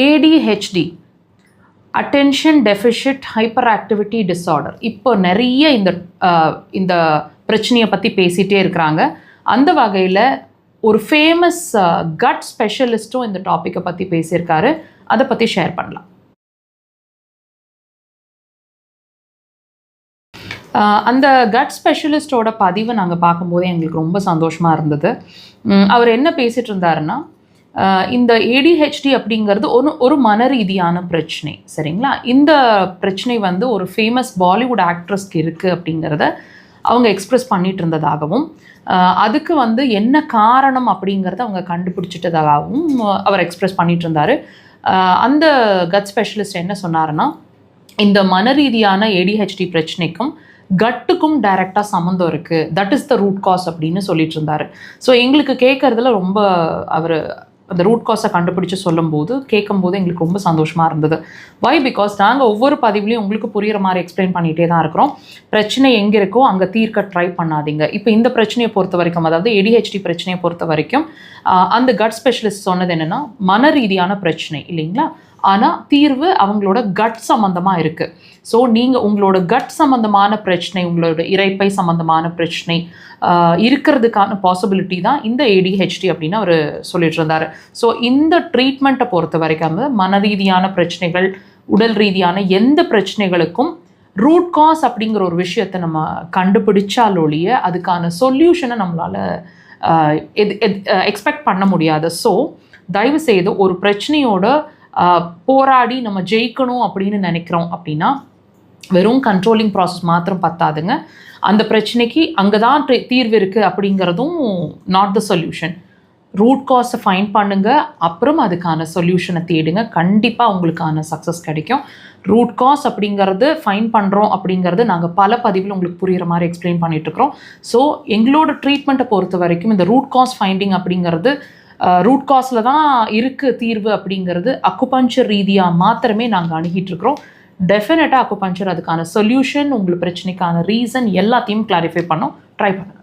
ADHD, attention deficit hyper activity disorder. இப்போ நிறைய இந்த பிரச்சனையை பற்றி பேசிகிட்டே இருக்கிறாங்க. அந்த வகையில் ஒரு ஃபேமஸ் கட் ஸ்பெஷலிஸ்ட்டும் இந்த டாப்பிக்கை பற்றி பேசியிருக்காரு. அதை பற்றி ஷேர் பண்ணலாம். அந்த கட் ஸ்பெஷலிஸ்டோட பதிவை நாங்கள் பார்க்கும்போதே எங்களுக்கு ரொம்ப சந்தோஷமாக இருந்தது. அவர் என்ன பேசிகிட்டு இருந்தாருன்னா, இந்த ADHD அப்படிங்கிறது ஒரு மன ரீதியான பிரச்சனை, சரிங்களா? இந்த பிரச்சனை வந்து ஒரு ஃபேமஸ் பாலிவுட் ஆக்ட்ரஸ்க்கு இருக்குது அப்படிங்கிறத அவங்க எக்ஸ்ப்ரெஸ் பண்ணிட்டு இருந்ததாகவும், அதுக்கு வந்து என்ன காரணம் அப்படிங்கிறத அவங்க கண்டுபிடிச்சிட்டதாகவும் அவர் எக்ஸ்ப்ரெஸ் பண்ணிட்டு இருந்தார். அந்த கட் ஸ்பெஷலிஸ்ட் என்ன சொன்னாருன்னா, இந்த மன ரீதியான ADHD பிரச்சனைக்கும் கட்டுக்கும் டைரெக்டாக சம்மந்தம் இருக்குது, that is the root cause அப்படின்னு சொல்லிட்டு இருந்தார். ஸோ எங்களுக்கு கேட்குறதுல ரொம்ப அவர் அந்த ரூட் காஸை கண்டுபிடிச்சு சொல்லும்போது கேட்கும்போது எங்களுக்கு ரொம்ப சந்தோஷமாக இருந்தது. வை? பிகாஸ் நாங்கள் ஒவ்வொரு பதிவுலையும் உங்களுக்கு புரிகிற மாதிரி எக்ஸ்பிளைன் பண்ணிகிட்டே தான் இருக்கிறோம். பிரச்சனை எங்கே இருக்கோ அங்கே தீர்க்க ட்ரை பண்ணாதீங்க. இப்போ இந்த பிரச்சனையை பொறுத்த வரைக்கும், அதாவது ADHD பிரச்சனையை பொறுத்த வரைக்கும் அந்த கட் ஸ்பெஷலிஸ்ட் சொன்னது என்னென்னா, மன ரீதியான பிரச்சனை இல்லைங்களா, ஆனால் தீர்வு அவங்களோட கட் சம்மந்தமாக இருக்குது. ஸோ நீங்கள் உங்களோட கட் சம்மந்தமான பிரச்சனை, உங்களோட இரைப்பை சம்மந்தமான பிரச்சனை இருக்கிறதுக்கான பாசிபிலிட்டி தான் இந்த ADHD அப்படின்னு அவர் சொல்லிட்டு இருந்தார். ஸோ இந்த ட்ரீட்மெண்ட்டை பொறுத்த வரைக்கும் மன ரீதியான பிரச்சனைகள், உடல் ரீதியான எந்த பிரச்சனைகளுக்கும் ரூட் காஸ் அப்படிங்கிற ஒரு விஷயத்தை நம்ம கண்டுபிடிச்சாலொழிய அதுக்கான சொல்யூஷனை நம்மளால் எக்ஸ்பெக்ட் பண்ண முடியாது. ஸோ தயவுசெய்து ஒரு பிரச்சனையோட போராடி நம்ம ஜெயிக்கணும் அப்படின்னு நினைக்கிறோம் அப்படின்னா வெறும் கண்ட்ரோலிங் ப்ராசஸ் மாத்திரம் பத்தாதுங்க. அந்த பிரச்சனைக்கு அங்கே தான் தீர்வு இருக்குது அப்படிங்கிறதும் நாட் த சொல்யூஷன். ரூட் காஸை ஃபைண்ட் பண்ணுங்கள், அப்புறம் அதுக்கான சொல்யூஷனை தேடுங்க. கண்டிப்பாக உங்களுக்கான சக்ஸஸ் கிடைக்கும். ரூட் காஸ் அப்படிங்கிறது ஃபைண்ட் பண்ணுறோம் அப்படிங்கிறது நாங்கள் பல பதிவில் உங்களுக்கு புரிகிற மாதிரி எக்ஸ்பிளைன் பண்ணிகிட்ருக்குறோம். ஸோ எங்களோட ட்ரீட்மெண்ட்டை பொறுத்த வரைக்கும் இந்த ரூட் காஸ் ஃபைண்டிங் அப்படிங்கிறது, ரூட் காஸில் தான் இருக்குது தீர்வு அப்படிங்கிறது அக்குபஞ்சர் ரீதியாக மாத்திரமே நாங்கள் அணுகிட்டுருக்குறோம். டெஃபினட்டாக அக்குபஞ்சர் அதுக்கான சொல்யூஷன், உங்களுக்கு பிரச்சனைக்கான ரீசன் எல்லாத்தையும் கிளாரிஃபை பண்ணோம். ட்ரை பண்ணுங்கள்.